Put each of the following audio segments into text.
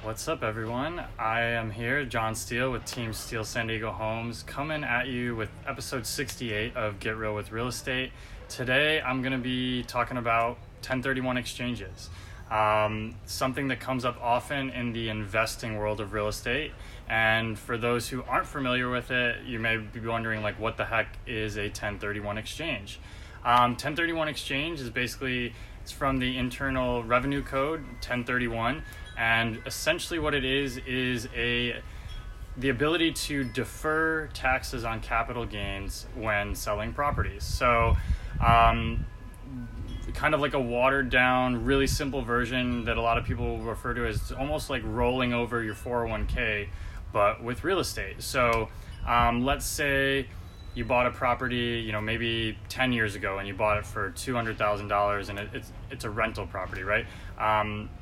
What's up, everyone? I am here, John Steele with Team Steele San Diego Homes, coming at you with episode 68 of Get Real with Real Estate. Today, I'm going to be talking about 1031 exchanges, something that comes up often in the investing world of real estate. And for those who aren't familiar with it, you may be wondering, like, what the heck is a 1031 exchange? 1031 exchange is basically, it's from the Internal Revenue Code 1031. And essentially what it is the ability to defer taxes on capital gains when selling properties. So kind of like a watered down, really simple version that a lot of people refer to as almost like rolling over your 401k, but with real estate. So let's say you bought a property, maybe 10 years ago, and you bought it for $200,000, and it's a rental property, right?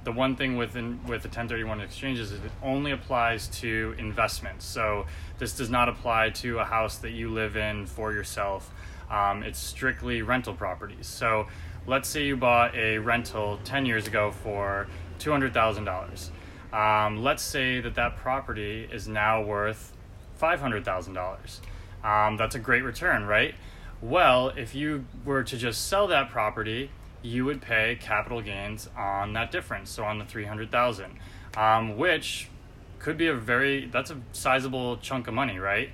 The one thing with the 1031 exchanges is it only applies to investments. So this does not apply to a house that you live in for yourself. It's strictly rental properties. So let's say you bought a rental 10 years ago for $200,000. Let's say that property is now worth $500,000. That's a great return, right? Well, if you were to just sell that property, you would pay capital gains on that difference, so on the $300,000, which could be that's a sizable chunk of money, right?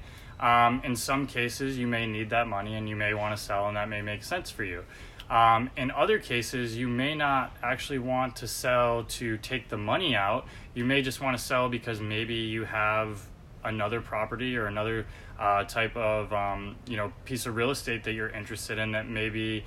In some cases, you may need that money and you may want to sell, and that may make sense for you. In other cases, you may not actually want to sell to take the money out. You may just want to sell because maybe you have another property or another type of piece of real estate that you're interested in that maybe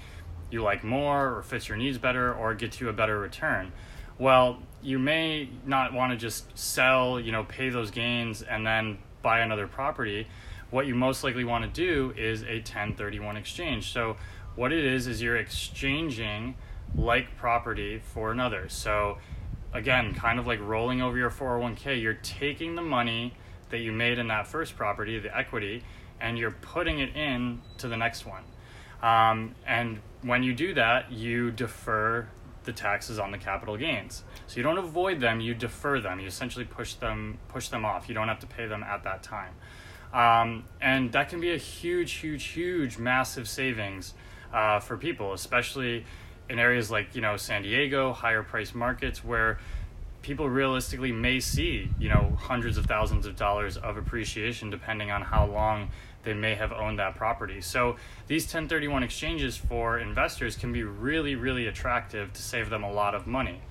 you like more or fits your needs better or gets you a better return. Well, you may not want to just sell, pay those gains and then buy another property. What you most likely want to do is a 1031 exchange. So what it is you're exchanging like property for another. So again, kind of like rolling over your 401k, you're taking the money that you made in that first property, the equity, and you're putting it in to the next one. And when you do that, you defer the taxes on the capital gains. So you don't avoid them, you defer them. You essentially push them off. You don't have to pay them at that time. And that can be a huge, massive savings for people, especially in areas like, San Diego, higher price markets where people realistically may see, hundreds of thousands of dollars of appreciation depending on how long they may have owned that property. So these 1031 exchanges for investors can be really attractive to save them a lot of money.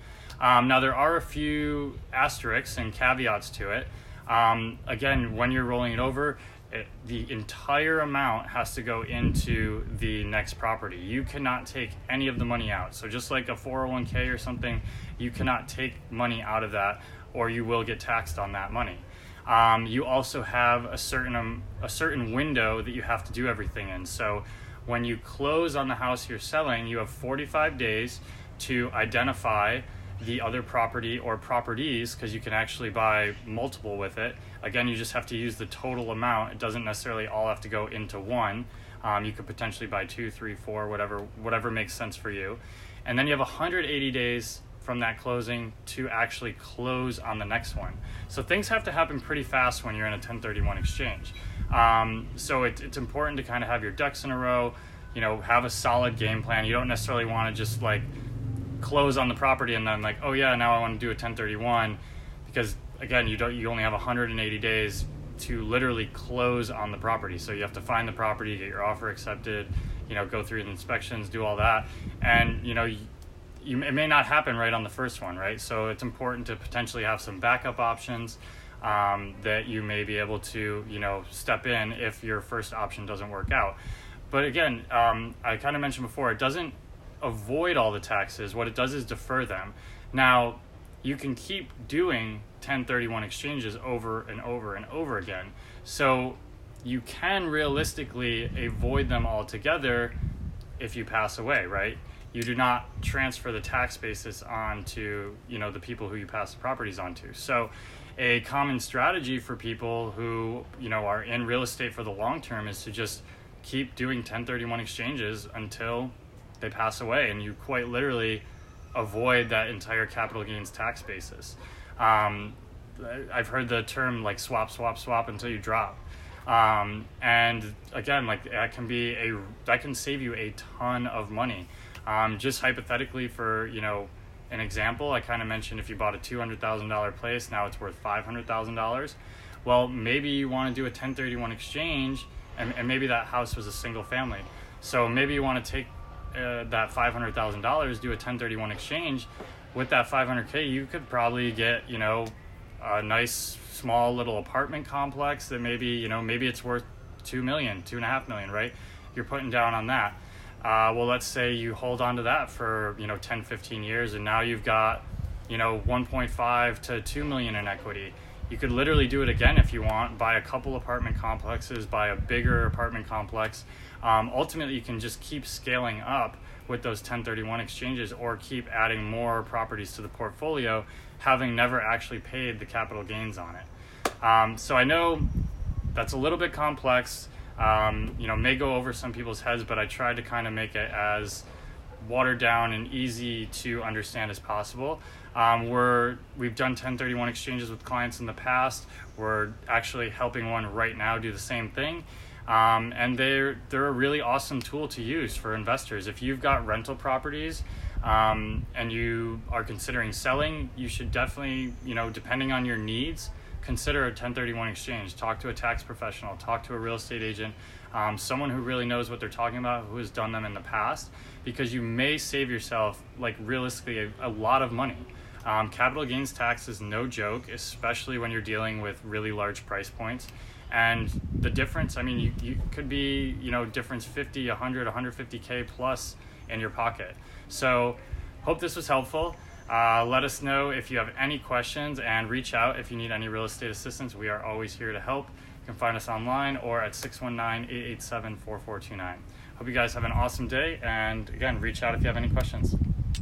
Now there are a few asterisks and caveats to it. Again, when you're rolling it over, the entire amount has to go into the next property. You cannot take any of the money out. So just like a 401k or something, you cannot take money out of that or you will get taxed on that money. You also have a certain window that you have to do everything in. So when you close on the house you're selling, you have 45 days to identify the other property or properties, because you can actually buy multiple with it. Again, you just have to use the total amount. It doesn't necessarily all have to go into one. You could potentially buy 2, 3, 4, whatever makes sense for you. And then you have 180 days from that closing to actually close on the next one. So things have to happen pretty fast when you're in a 1031 exchange. So it's important to kind of have your ducks in a row, have a solid game plan. You don't necessarily want to just like close on the property and then like, oh yeah, now I want to do a 1031, because again, you only have 180 days to literally close on the property. So you have to find the property, get your offer accepted, go through the inspections, do all that. And it may not happen right on the first one, right? So it's important to potentially have some backup options that you may be able to, step in if your first option doesn't work out. But again, I kind of mentioned before, it doesn't avoid all the taxes. What it does is defer them. Now, you can keep doing 1031 exchanges over and over and over again. So you can realistically avoid them altogether if you pass away, right? You do not transfer the tax basis onto, the people who you pass the properties onto. So a common strategy for people who, are in real estate for the long term is to just keep doing 1031 exchanges until they pass away, and you quite literally avoid that entire capital gains tax basis. I've heard the term like swap until you drop. And again, like that can save you a ton of money. Just hypothetically, for an example, I kind of mentioned if you bought a $200,000 place, now it's worth $500,000. Well, maybe you want to do a 1031 exchange, and maybe that house was a single family. So maybe you want to take that $500,000, do a 1031 exchange. With that $500K, you could probably get a nice small little apartment complex that maybe it's worth $2 million, $2.5 million, right? You're putting down on that. Well, let's say you hold on to that for 10, 15 years, and now you've got 1.5 to 2 million in equity. You could literally do it again if you want, buy a couple apartment complexes, buy a bigger apartment complex. Ultimately, you can just keep scaling up with those 1031 exchanges, or keep adding more properties to the portfolio, having never actually paid the capital gains on it. So I know that's a little bit complex, may go over some people's heads, but I tried to kind of make it as watered down and easy to understand as possible. We've done 1031 exchanges with clients in the past. We're actually helping one right now do the same thing. And they're a really awesome tool to use for investors. If you've got rental properties and you are considering selling, you should definitely, depending on your needs, consider a 1031 exchange. Talk to a tax professional, talk to a real estate agent, someone who really knows what they're talking about, who has done them in the past, because you may save yourself, like realistically, a lot of money. Capital gains tax is no joke, especially when you're dealing with really large price points. And the difference, you could be, difference 50, 100, 150K plus in your pocket. So hope this was helpful. Let us know if you have any questions, and reach out if you need any real estate assistance. We are always here to help. You can find us online or at 619-887-4429. Hope you guys have an awesome day. And again, reach out if you have any questions.